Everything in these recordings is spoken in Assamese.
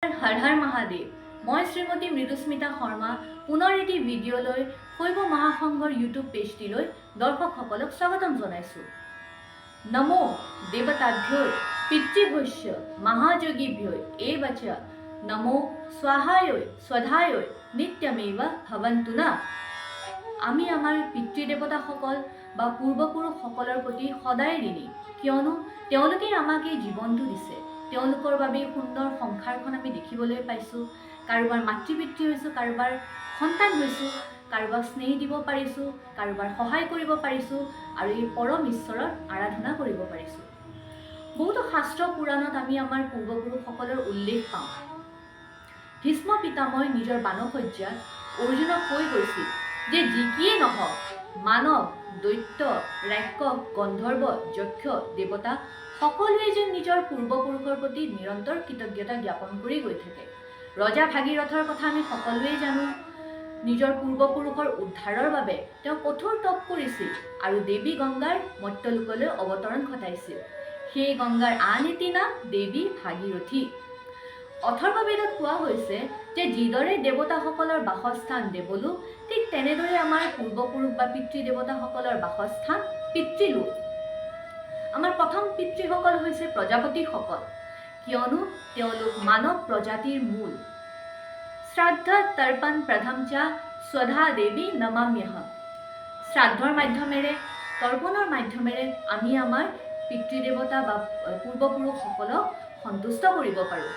হৰ হৰ মহাদেৱ। মই শ্ৰীমতী মৃদুস্মিতা শৰ্মা পুনৰ এটি ভিডিঅ'লৈ শৈৱ মহাসংঘৰ ইউটিউব পেজটিলৈ দৰ্শকসকলক স্বাগতম জনাইছোঁ। নমো দেৱতাভ্যৈ পিতৃভ্যশ্চ মহাযোগীভ্যৈ এৱচ নমো স্বাহায়ৈ স্বধায়ৈ নিত্যমেৱ ভৱন্তু ন। আমি আমাৰ পিতৃদেৱতাসকল বা পূৰ্বপুৰুষসকলৰ প্ৰতি সদায় ঋণী, কিয়নো তেওঁলোকেই আমাক এই জীৱনটো দিছে। তেওঁলোকৰ বাবে সুন্দৰ সংসাৰখন আমি দেখিবলৈ পাইছোঁ। কাৰোবাৰ মাতৃ পিতৃ হৈছোঁ, কাৰোবাৰ সন্তান হৈছোঁ, কাৰোবাক স্নেহ দিব পাৰিছোঁ, কাৰোবাৰ সহায় কৰিব পাৰিছোঁ আৰু এই পৰম ঈশ্বৰৰ আৰাধনা কৰিব পাৰিছোঁ। বহুতো শাস্ত্ৰ পুৰাণত আমি আমাৰ পূৰ্বপুৰুষসকলৰ উল্লেখ পাওঁ। ভীষ্ম পিতামহে নিজৰ বাণশয্যাত অৰ্জুনক কৈ গৈছিল যে যিকিয়ে নহওক, মানৱ, দৈত্য, ৰাক্ষস, গন্ধৰ্ব, যক্ষ, দেৱতা সকলোৱে যেন নিজৰ পূৰ্বপুৰুষৰ প্ৰতি নিৰন্তৰ কৃতজ্ঞতা জ্ঞাপন কৰি গৈ থাকে। ৰজা ভাগীৰথৰ কথা আমি সকলোৱে জানো। নিজৰ পূৰ্বপুৰুষৰ উদ্ধাৰৰ বাবে তেওঁ কঠোৰ তপ কৰিছিল আৰু দেৱী গংগাৰ মৰ্ত্যলোকলৈ অৱতৰণ ঘটাইছিল। সেই গংগাৰ আন এটি নাম দেৱী ভাগীৰথী। অথৰ্ববেদত কোৱা হৈছে যে যিদৰে দেৱতাসকলৰ বাসস্থান দেৱলোক, ঠিক তেনেদৰে আমাৰ পূৰ্বপুৰুষ বা পিতৃদেৱতাসকলৰ বাসস্থান পিতৃলোক। আমাৰ প্ৰথম পিতৃসকল হৈছে প্ৰজাপতিসকল, কিয়নো তেওঁলোক মানৱ প্ৰজাতিৰ মূল। শ্ৰাদ্ধ তৰ্পণ প্ৰথম চ স্বধা দেৱী নমাম্যহম। শ্ৰাদ্ধৰ মাধ্যমেৰে, তৰ্পণৰ মাধ্যমেৰে আমি আমাৰ পিতৃদেৱতা বা পূৰ্বপুৰুষসকলক সন্তুষ্ট কৰিব পাৰোঁ।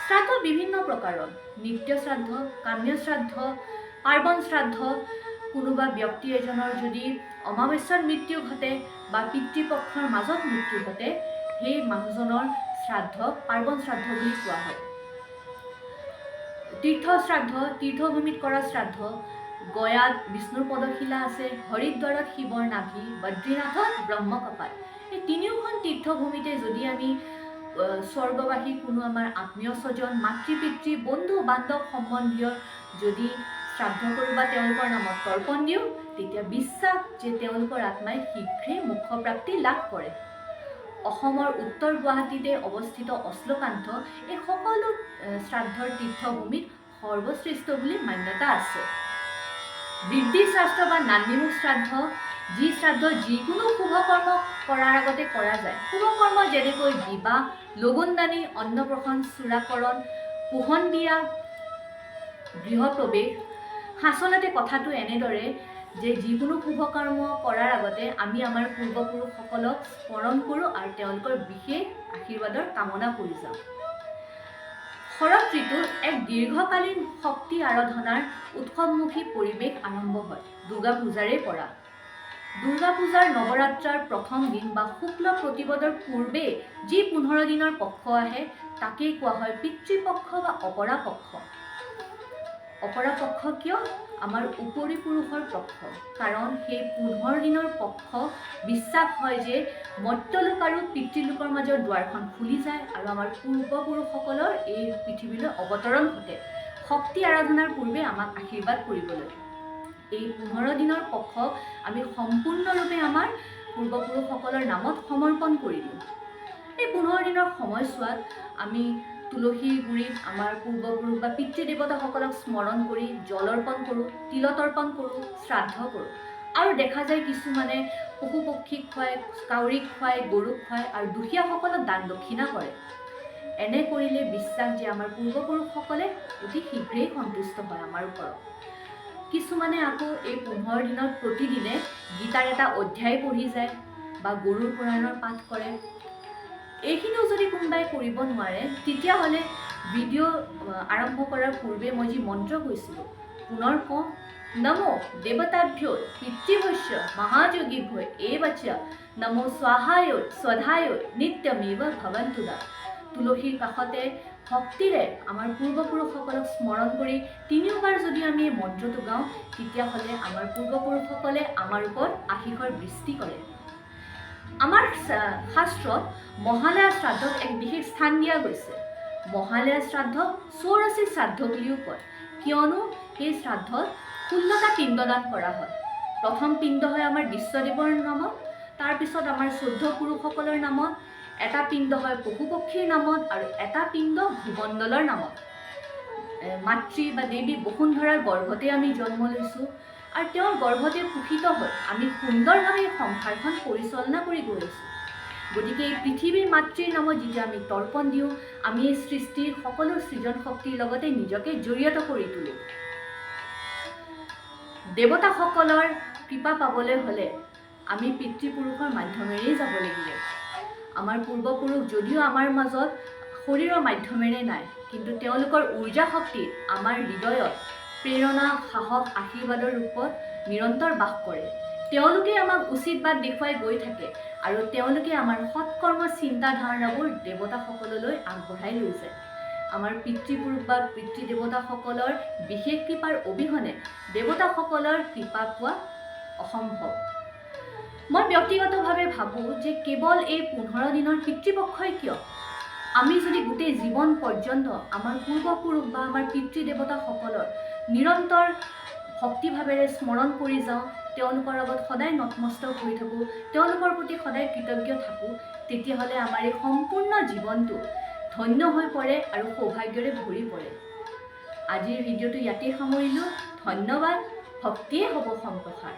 শ্ৰাদ্ধ বিভিন্ন প্ৰকাৰৰ: নিত্য শ্ৰাদ্ধ, কাম্য শ্ৰাদ্ধ, পাৰ্বণ শ্ৰাদ্ধ। কোনোবা ব্যক্তি এজনৰ যদি অমাৱস্যাত মৃত্যু ঘটে বা পিতৃপক্ষৰ মাজত মৃত্যু ঘটে, সেই মানুহজনৰ শ্ৰাদ্ধ পাৰ্বণ শ্ৰাদ্ধ বুলি কোৱা হয়। তীৰ্থ শ্ৰাদ্ধ, তীৰ্থভূমিত কৰা শ্ৰাদ্ধ। গয়াত বিষ্ণুৰ পদশিলা আছে, হৰিদ্বাৰত শিৱৰ নাভি, বদ্ৰীনাথত ব্ৰহ্মকপাল। এই তিনিওখন তীৰ্থভূমিতে যদি আমি স্বৰ্গবাসী কোনো আমাৰ আত্মীয় স্বজন, মাতৃ পিতৃ, বন্ধু বান্ধৱ সম্বন্ধীয় যদি শ্ৰাদ্ধ কৰোঁ বা তেওঁলোকৰ নামত তৰ্পণ দিওঁ, তেতিয়া বিশ্বাস যে তেওঁলোকৰ আত্মাই শীঘ্ৰেই মোক্ষপ্ৰাপ্তি লাভ কৰে। অসমৰ উত্তৰ গুৱাহাটীতে অৱস্থিত অশ্লোকান্ত এই সকলো শ্ৰাদ্ধৰ তীৰ্থভূমিত সৰ্বশ্ৰেষ্ঠ বুলি মান্যতা আছে। বৃদ্ধি শ্ৰাদ্ধ বা নান্দিমুখ শ্ৰাদ্ধ, যি শ্ৰাদ্ধ যিকোনো শুভকৰ্ম কৰাৰ আগতে কৰা যায়। শুভকৰ্ম যেনেকৈ বিবাহ, লগুণদানী, অন্নপ্ৰসন, চূড়াকৰণ, পোহন দিয়া, গৃহপ্ৰৱেশ। আচলতে কথাটো এনেদৰে যে যিকোনো শুভকৰ্ম কৰাৰ আগতে আমি আমাৰ পূৰ্বপুৰুষসকলক স্মৰণ কৰোঁ আৰু তেওঁলোকৰ বিশেষ আশীৰ্বাদৰ কামনা কৰি যাওঁ। শৰৎ ঋতুৰ এক দীৰ্ঘকালীন শক্তি আৰাধনাৰ উৎসৱমুখী পৰিৱেশ আৰম্ভ হয় দুৰ্গা পূজাৰে পৰা। দুৰ্গা পূজাৰ নৱৰাত্ৰাৰ প্ৰথম দিন বা শুক্ল প্ৰতিপদৰ পূৰ্বে যি 15 দিনৰ পক্ষ আহে, তাকেই কোৱা হয় পিতৃপক্ষ বা অপৰাপক্ষ। অপৰাপক্ষ কিয়? আমাৰ উপৰিপুৰুষৰ পক্ষ। কাৰণ সেই 15 দিনৰ পক্ষ বিশ্বাস হয় যে মৰ্ত্যলোক আৰু পিতৃলোকৰ মাজৰ দুৱাৰখন খুলি যায় আৰু আমাৰ পূৰ্বপুৰুষসকলৰ এই পৃথিৱীলৈ অৱতৰণ ঘটে শক্তি আৰাধনাৰ পূৰ্বে আমাক আশীৰ্বাদ কৰিবলৈ। এই 15 দিনৰ পক্ষক আমি সম্পূৰ্ণৰূপে আমাৰ পূৰ্বপুৰুষসকলৰ নামত সমৰ্পণ কৰি দিওঁ। এই 15 দিনৰ সময়ছোৱাত আমি তুলসীৰ গুৰিত আমাৰ পূৰ্বপুৰুষ বা পিতৃদেৱতাসকলক স্মৰণ কৰি জল অৰ্পণ কৰোঁ, তিলত অৰ্পণ কৰোঁ, শ্ৰাদ্ধ কৰোঁ। আৰু দেখা যায় কিছুমানে পশু পক্ষীক খুৱাই, কাউৰীক খুৱাই, গৰুক খুৱাই আৰু দুখীয়াসকলক দান দক্ষিণা কৰে। এনে কৰিলে বিশ্বাস যে আমাৰ পূৰ্বপুৰুষসকলে অতি শীঘ্ৰেই সন্তুষ্ট হয় আমাৰ ওপৰত। কিছুমানে আকৌ এই 15 দিনত প্ৰতিদিনে গীতাৰ এটা অধ্যায় পঢ়ি যায় বা গৰুৰ পুৰাণৰ পাঠ কৰে। এইখিনিও যদি কোনোবাই কৰিব নোৱাৰে, তেতিয়াহ'লে ভিডিঅ' আৰম্ভ কৰাৰ পূৰ্বে মই যি মন্ত্ৰ কৈছিলোঁ, পুনৰ কওঁ: নমো দেৱতাভ্যৈ পিতৃভ্যশ্চ মহাযোগীভ্যৈ এৱচ নমো স্বাহায়ৈ স্বধায়ৈ নিত্যমেৱ ভৱন্তু ন। তুলসীৰ কাষতে ভক্তিৰে আমাৰ পূৰ্বপুৰুষসকলক স্মৰণ কৰি তিনিওবাৰ যদি আমি এই মন্ত্ৰটো গাওঁ, তেতিয়াহ'লে আমাৰ পূৰ্বপুৰুষসকলে আমাৰ ওপৰত আশীষৰ বৃষ্টি কৰে। আমাৰ শাস্ত্ৰত মহালয়া শ্ৰাদ্ধক এক বিশেষ স্থান দিয়া গৈছে। মহালয়া শ্ৰাদ্ধক ষোড়শী শ্ৰাদ্ধ বুলিও কয়, কিয়নো সেই শ্ৰাদ্ধত 16টা পিণ্ডদান কৰা হয়। প্ৰথম পিণ্ড হয় আমাৰ বিশ্বদেৱৰ নামত, তাৰপিছত আমাৰ 14 পুৰুষসকলৰ নামত, এটা পিণ্ড হয় পশু পক্ষীৰ নামত আৰু এটা পিণ্ড ভূমণ্ডলৰ নামত। মাতৃ বা দেৱী বসুন্ধৰাৰ গৰ্ভতে আমি জন্ম লৈছোঁ আৰু তেওঁৰ গৰ্ভতে পোষিত হৈ আমি সুন্দৰভাৱে সংসাৰখন পৰিচালনা কৰি গৈ আছোঁ। গতিকে এই পৃথিৱীৰ মাতৃৰ নামত যেতিয়া আমি তৰ্পণ দিওঁ, আমি এই সৃষ্টিৰ সকলো সৃজন শক্তিৰ লগতে নিজকে জড়িত কৰি তোলোঁ। দেৱতাসকলৰ কৃপা পাবলৈ হ'লে আমি পিতৃপুৰুষৰ মাধ্যমেৰেই যাব লাগিব। আমাৰ পূৰ্বপুৰুষ যদিও আমাৰ মাজত শৰীৰৰ মাধ্যমেৰে নাই, কিন্তু তেওঁলোকৰ উৰ্জা শক্তি আমাৰ হৃদয়ত প্ৰেৰণা, সাহস, আশীৰ্বাদৰ ৰূপত নিৰন্তৰ বাস কৰে। তেওঁলোকে আমাক উচিত বাট দেখুৱাই গৈ থাকে আৰু তেওঁলোকে আমাৰ সৎকৰ্ম চিন্তাধাৰণাবোৰ দেৱতাসকললৈ আগবঢ়াই লৈ যায়। আমাৰ পিতৃপুৰুষ বা পিতৃদেৱতাসকলৰ বিশেষ কৃপাৰ অবিহনে দেৱতাসকলৰ কৃপা পোৱা অসম্ভৱ। মই ব্যক্তিগতভাৱে ভাবোঁ যে কেৱল এই 15 দিনৰ পিতৃপক্ষই কিয়, আমি যদি গোটেই জীৱন পৰ্যন্ত আমাৰ পূৰ্বপুৰুষ বা আমাৰ পিতৃদেৱতাসকলৰ নিৰন্তৰ ভক্তিভাৱেৰে স্মৰণ কৰি যাওঁ, তেওঁলোকৰ আগত সদায় নতমস্তক হৈ থাকোঁ, তেওঁলোকৰ প্ৰতি সদায় কৃতজ্ঞ থাকোঁ, তেতিয়াহ'লে আমাৰ এই সম্পূৰ্ণ জীৱনটো ধন্য হৈ পৰে আৰু সৌভাগ্যৰে ভৰি পৰে। আজিৰ ভিডিঅ'টো ইয়াতেই সামৰিলোঁ। ধন্যবাদ। ভক্তিয়ে হ'ব সম্প্ৰসাৰ।